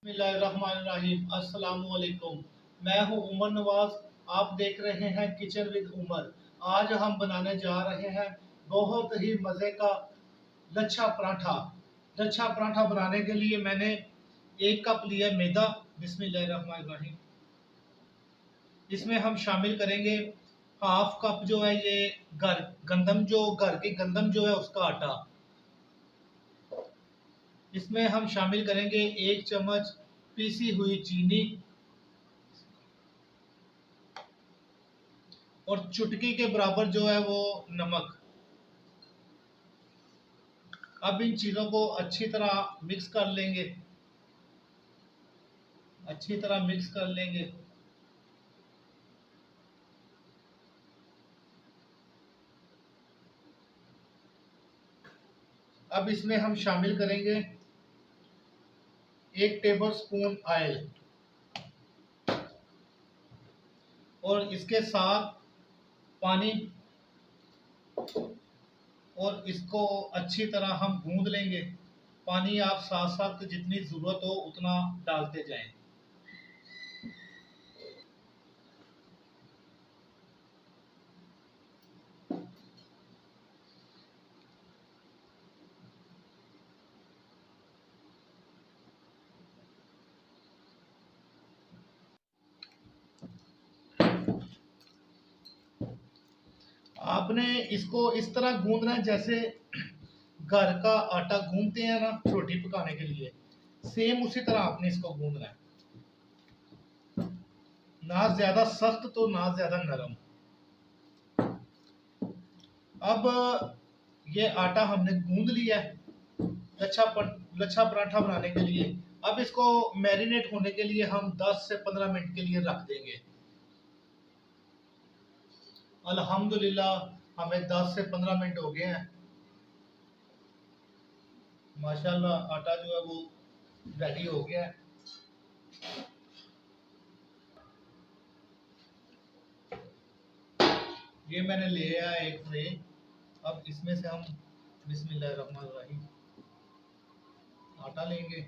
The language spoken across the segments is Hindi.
बिस्मिल्लाहिर्रहमानिर्रहीम। अस्सलाम वालेकुम। मैं हूं उमर नवाज। आप देख रहे हैं किचन विद उमर। आज हम बनाने जा रहे हैं बहुत ही मज़े का लच्छा पराठा। लच्छा पराठा बनाने के लिए मैंने 1 कप लिया मैदा। बिस्मिल्लाहिर्रहमानिर्रहीम। इसमें हम शामिल करेंगे हाफ कप जो है ये घर के गंदम जो है उसका आटा। इसमें हम शामिल करेंगे 1 चम्मच पीसी हुई चीनी और चुटकी के बराबर जो है वो नमक। अब इन चीज़ों को अच्छी तरह मिक्स कर लेंगे। अच्छी तरह मिक्स कर लेंगे। अब इसमें हम शामिल करेंगे 1 टेबल स्पून ऑयल और इसके साथ पानी, और इसको अच्छी तरह हम गूंद लेंगे। पानी आप साथ साथ जितनी ज़रूरत हो उतना डालते जाएं। आपने इसको इस तरह गूंदना है जैसे घर का आटा गूंदते हैं ना रोटी पकाने के लिए, सेम उसी तरह आपने इसको गूंदना है। ना ज्यादा सख्त तो ना ज्यादा नरम। अब ये आटा हमने गूंद लिया है लच्छा पराठा बनाने के लिए। अब इसको मैरिनेट होने के लिए हम 10 से 15 मिनट के लिए रख देंगे। अल्हम्दुलिल्लाह हमें 10 से 15 मिनट हो गए हैं। माशाल्लाह आटा जो है वो रेडी हो गया है। ये मैंने ले आया एक ट्रे। अब इसमें से हम बिस्मिल्लाहिर्रहमानिर्रहीम आटा लेंगे।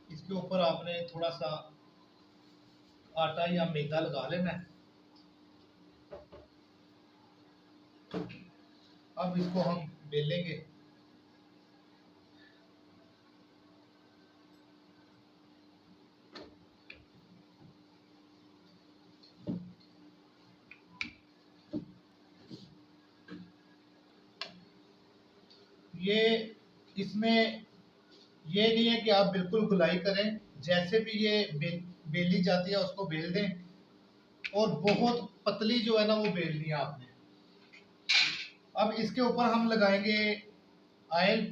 इसके ऊपर आपने थोड़ा सा आटा या मैदा लगा लेना है। अब इसको हम बेलेंगे। ये इसमें ये नहीं है कि आप बिल्कुल गुलाई करें, जैसे भी ये बेली जाती है उसको बेल दें। और बहुत पतली जो है ना वो बेलनी है आपने। अब इसके ऊपर हम लगाएंगे ऑयल।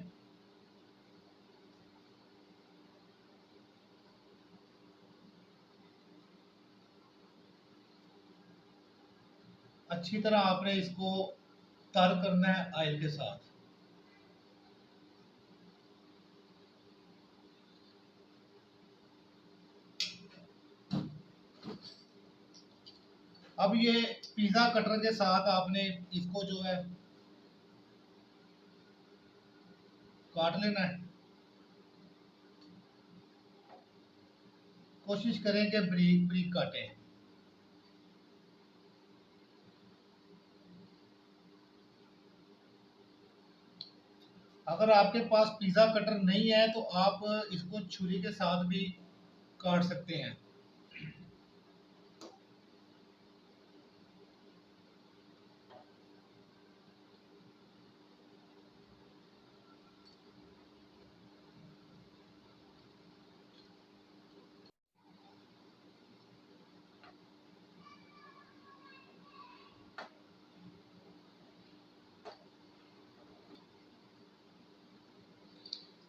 अच्छी तरह आपने इसको तर करना है ऑयल के साथ। अब ये पिज़्ज़ा कटर के साथ आपने इसको जो है काट लेना है। कोशिश करें कि बारीक बारीक काटें। अगर आपके पास पिज़्ज़ा कटर नहीं है तो आप इसको छुरी के साथ भी काट सकते हैं।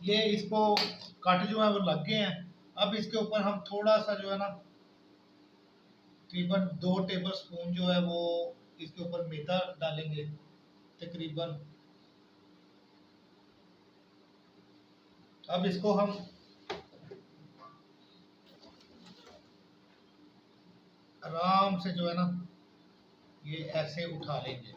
ये इसको कट जो है वो लग गए हैं। अब इसके ऊपर हम थोड़ा सा जो है ना तकरीबन 2 टेबल स्पून जो है वो इसके ऊपर मैदा डालेंगे तकरीबन। अब इसको हम आराम से जो है ना ये ऐसे उठा लेंगे।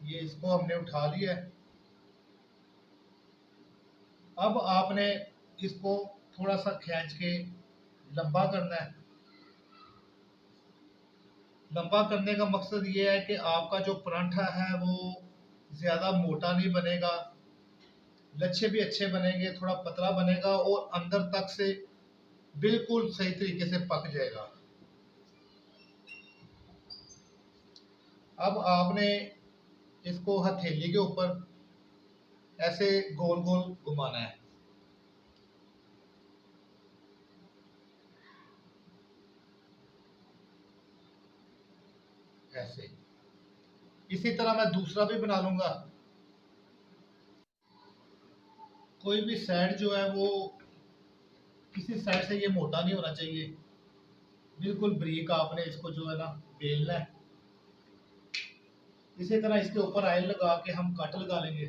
ये इसको हमने उठा लिया है। अब आपने इसको थोड़ा सा खींच के लंबा करना है। लंबा करने का मकसद ये है कि आपका जो परांठा है वो ज़्यादा मोटा नहीं बनेगा, लच्छे भी अच्छे बनेंगे, थोड़ा पतला बनेगा और अंदर तक से बिल्कुल सही तरीके से पक जाएगा। अब आपने इसको हथेली के ऊपर ऐसे गोल गोल घुमाना है, ऐसे। इसी तरह मैं दूसरा भी बना लूंगा। कोई भी साइड जो है वो किसी साइड से ये मोटा नहीं होना चाहिए, बिल्कुल ब्रीक आपने इसको जो है ना बेलना है। इसी तरह इसके ऊपर ऑयल लगा के हम कट लगा लेंगे।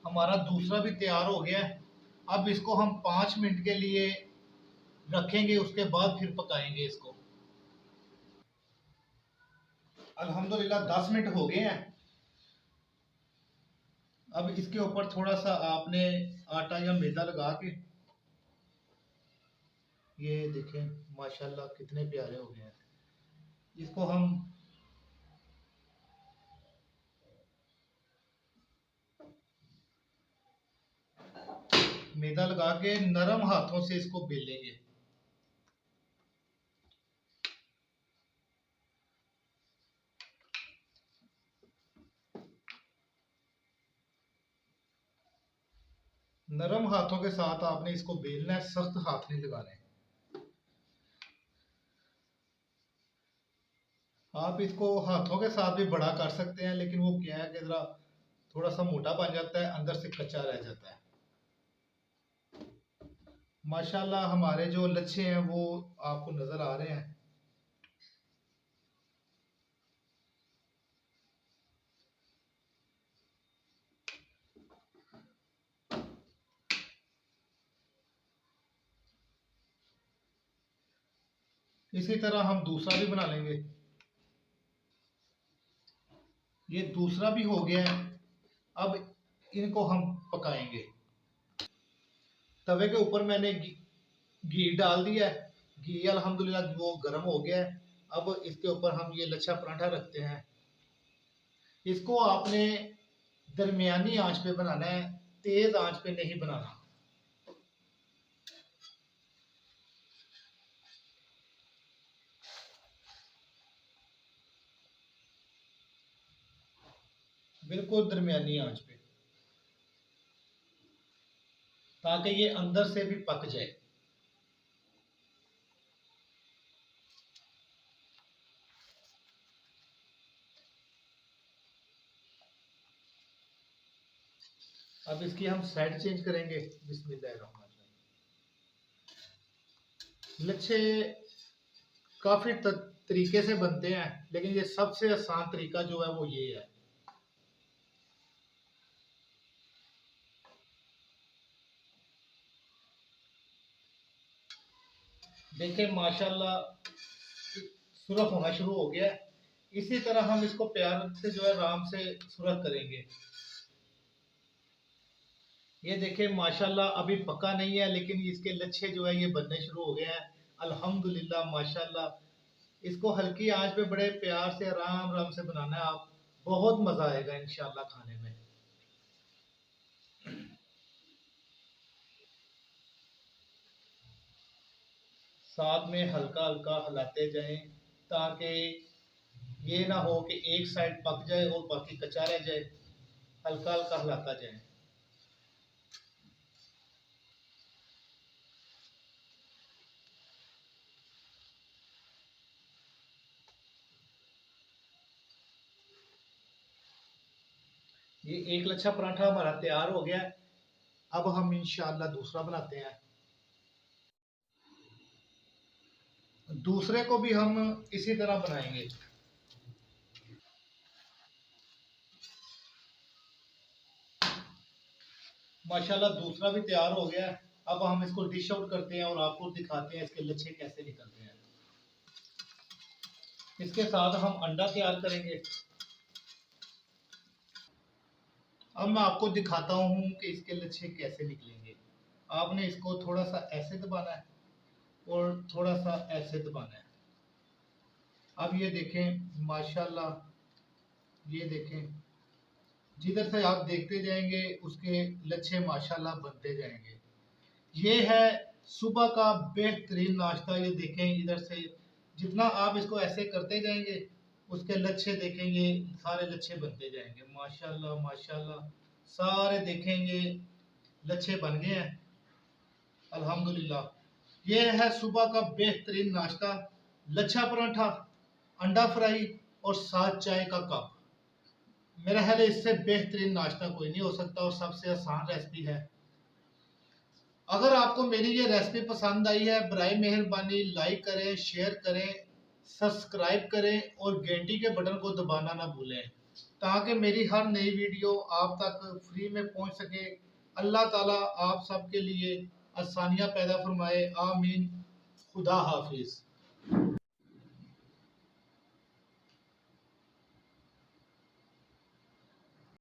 हमारा दूसरा भी तैयार हो गया है। अब इसको हम 5 मिनट के लिए रखेंगे, उसके बाद फिर पकाएंगे इसको। अल्हम्दुलिल्लाह 10 मिनट हो गए हैं। अब इसके ऊपर थोड़ा सा आपने आटा या मैदा लगा के, ये देखें माशाल्लाह कितने प्यारे हो गए हैं। इसको हम मैदा लगा के नरम हाथों से इसको बेलेंगे। नरम हाथों के साथ आपने इसको बेलना है, सख्त हाथ नहीं लगाने। आप इसको हाथों के साथ भी बड़ा कर सकते हैं, लेकिन वो क्या है कि जरा थोड़ा सा मोटा बन जाता है, अंदर से कच्चा रह जाता है। माशाल्लाह हमारे जो लच्छे हैं वो आपको नजर आ रहे हैं। इसी तरह हम दूसरा भी बना लेंगे। ये दूसरा भी हो गया है। अब इनको हम पकाएंगे। तवे के ऊपर मैंने घी डाल दिया है। घी अल्हम्दुलिल्लाह वो गर्म हो गया है। अब इसके ऊपर हम ये लच्छा पराठा रखते हैं। इसको आपने दरमियानी आंच पे बनाना है, तेज आंच पे नहीं बनाना। बिल्कुल दरमियानी आंच पे, ताकि ये अंदर से भी पक जाए। अब इसकी हम साइड चेंज करेंगे। बिस्मिल्लाहिर्रहमानिर्रहीम। लच्छे काफी तरीके से बनते हैं, लेकिन ये सबसे आसान तरीका जो है वो ये है। देखें माशाल्लाह सुरख होना शुरू हो गया है। इसी तरह हम इसको प्यार से जो है आराम से सुरख करेंगे। ये देखें माशाल्लाह अभी पका नहीं है, लेकिन इसके लच्छे जो है ये बनने शुरू हो गए हैं। अल्हम्दुलिल्लाह माशाल्लाह। इसको हल्की आंच पे बड़े प्यार से आराम आराम से बनाना है। आप बहुत मजा आएगा इंशाल्लाह खाने में। साथ में हल्का हल्का हिलाते जाएं, ताकि ये ना हो कि एक साइड पक जाए और बाकी कच्चा रह जाए। हल्का हल्का हिलाता जाए। ये एक लच्छा पराठा हमारा तैयार हो गया है। अब हम इंशाअल्लाह दूसरा बनाते हैं। दूसरे को भी हम इसी तरह बनाएंगे। माशाल्लाह दूसरा भी तैयार हो गया है। अब हम इसको डिश आउट करते हैं और आपको दिखाते हैं इसके लच्छे कैसे निकलते हैं। इसके साथ हम अंडा तैयार करेंगे। अब मैं आपको दिखाता हूँ कि इसके लच्छे कैसे निकलेंगे। आपने इसको थोड़ा सा ऐसे दबाना है और थोड़ा सा ऐसे दबाना है। अब ये देखें माशाल्लाह, ये देखें, जिधर से आप देखते जाएंगे उसके लच्छे माशाल्लाह बनते जाएंगे। ये है सुबह का बेहतरीन नाश्ता। ये देखें, इधर से जितना आप इसको ऐसे करते जाएंगे उसके लच्छे देखेंगे, सारे लच्छे बनते जाएंगे। माशाल्लाह माशाल्लाह, सारे देखेंगे लच्छे बन गए हैं अल्हम्दुलिल्लाह। ये है सुबह का बेहतरीन नाश्ता, लच्छा पराठा, अंडा फ्राई और साथ चाय का कप। मेरा ख्याल है इससे बेहतरीन नाश्ता कोई नहीं हो सकता और सबसे आसान रेसिपी है। अगर आपको मेरी ये रेसिपी पसंद आई है, बराए मेहरबानी लाइक करें, शेयर करें, सब्सक्राइब करें और घंटी के बटन को दबाना ना भूलें, ताकि मेरी हर नई वीडियो आप तक फ्री में पहुंच सके। अल्लाह ताला आप सबके लिए आसानियां पैदा फरमाए। आमीन। खुदा हाफिज।